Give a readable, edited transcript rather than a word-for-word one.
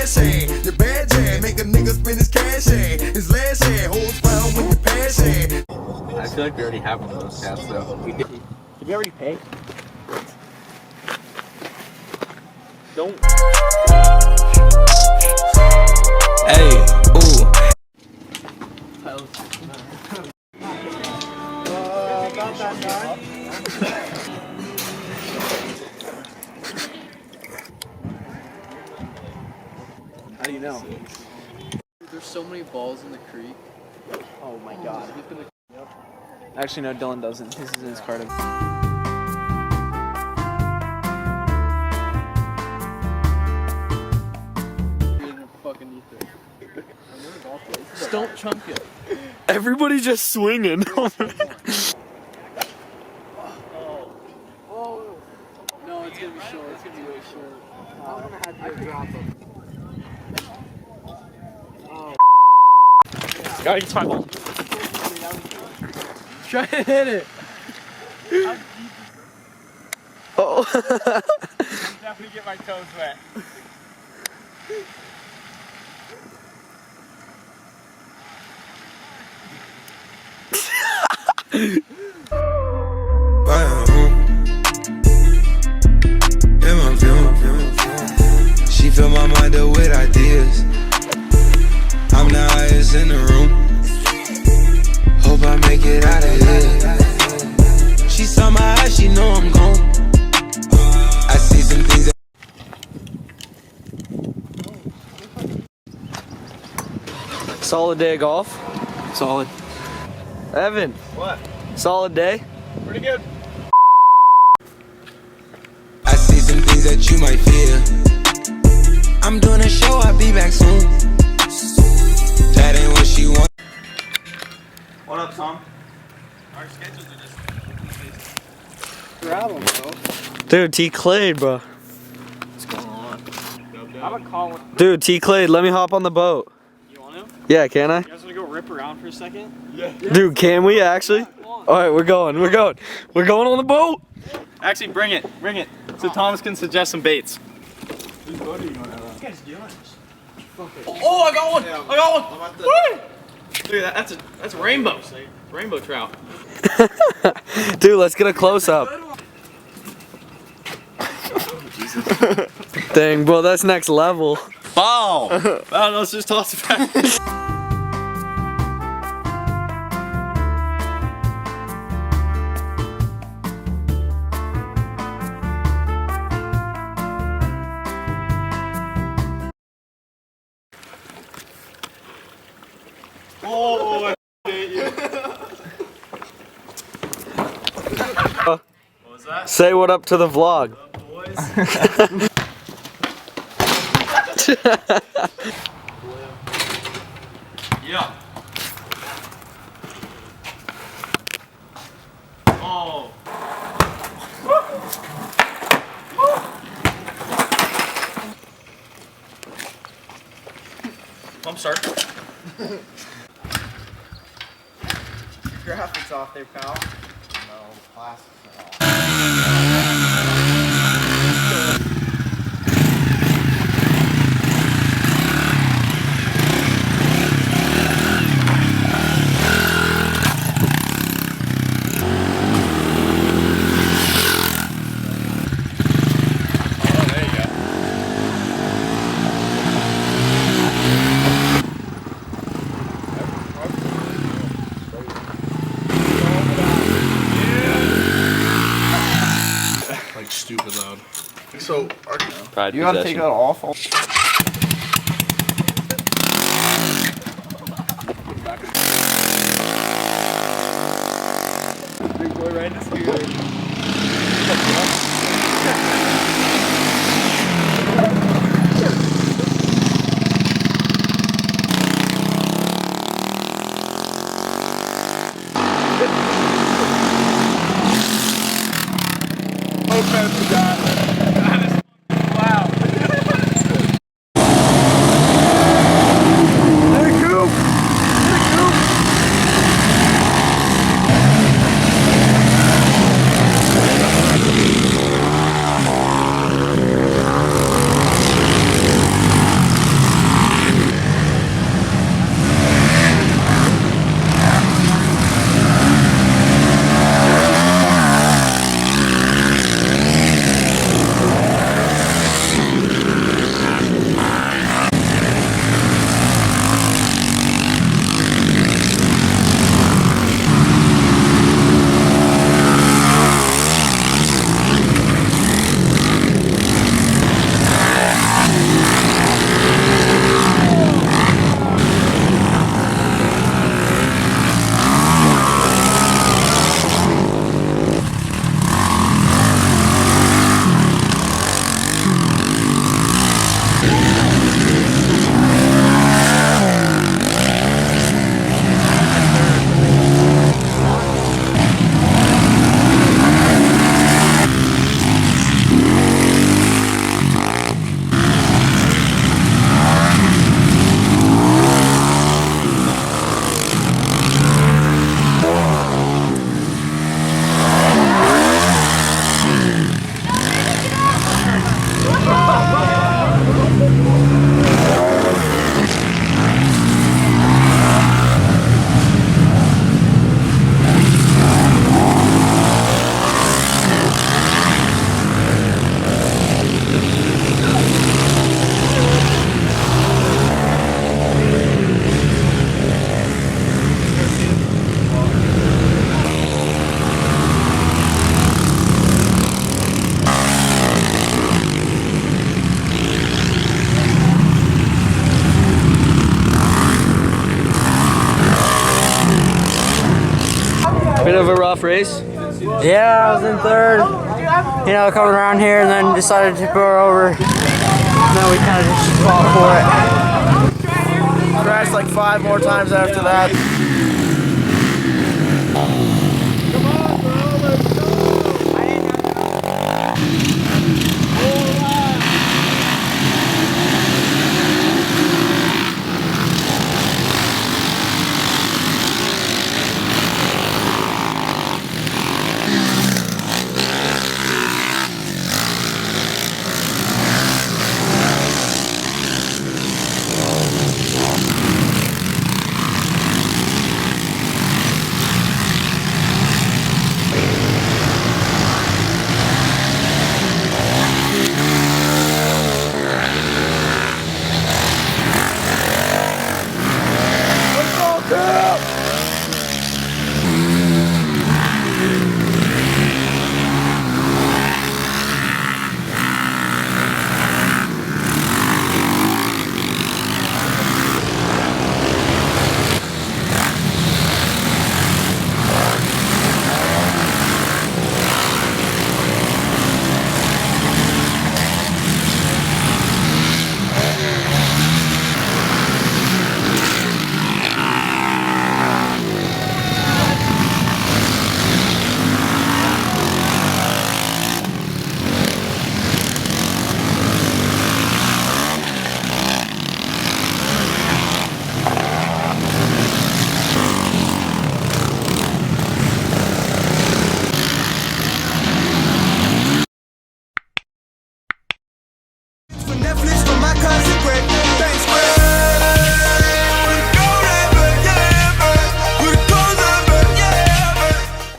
cash at. Your bad jam, make a nigga spend his cash at. His last ad, holds round with your pass at. I feel like we already have one of those cats though. We did. Did we already pay? Don't. Hey, ooh. About that time. How do you know? There's so many balls in the creek. Oh my god. Actually, no, Dylan doesn't. His is in his card. Just don't chunk it. Everybody just swinging. Oh. No, it's gonna be short. It's gonna be way short. I'm gonna have to drop him. Gotta get my ball. Try to hit it. Oh. Definitely get my toes wet. She fill my mind up with ideas. I'm the highest in the room. Hope I make it out of here. She saw my eyes, she know I'm gone. I see some things that Solid day of golf. Solid. Evan. What? Solid day. Pretty good. I see some things that you might fear. I'm doing a show, I'll be back soon. That ain't what she wants. What up, Tom? Our schedules are just. Grab him, bro. Dude, T Clade, bro. What's going on? How about Colin? Dude, T Clade, let me hop on the boat. You want to? Yeah, can I? You guys want to go rip around for a second? Yeah. Dude, can we actually? Alright, we're going on the boat. Actually, bring it. Bring it. So Thomas can suggest some baits. Whose boat are you going to have? This guy's doing Oh, I got one! I got one! Woo! Dude, that's a rainbow. Rainbow trout. Dude, let's get a close up. Dang, bro, that's next level. Ball! I don't know, let's just toss it back. Oh, I hate you. What was that? Say what up to the vlog. What up, boys? Yeah. Oh. I'm sorry. graphics off there, pal. No, plastic. Stupid loud. So, You gotta take that off. Big boy right in the scooter. race? Yeah, I was in third. You know, coming around here and then decided to go over. And then we kind of just fought for it. Crashed like 5 more times after that. Come on, bro, let's go!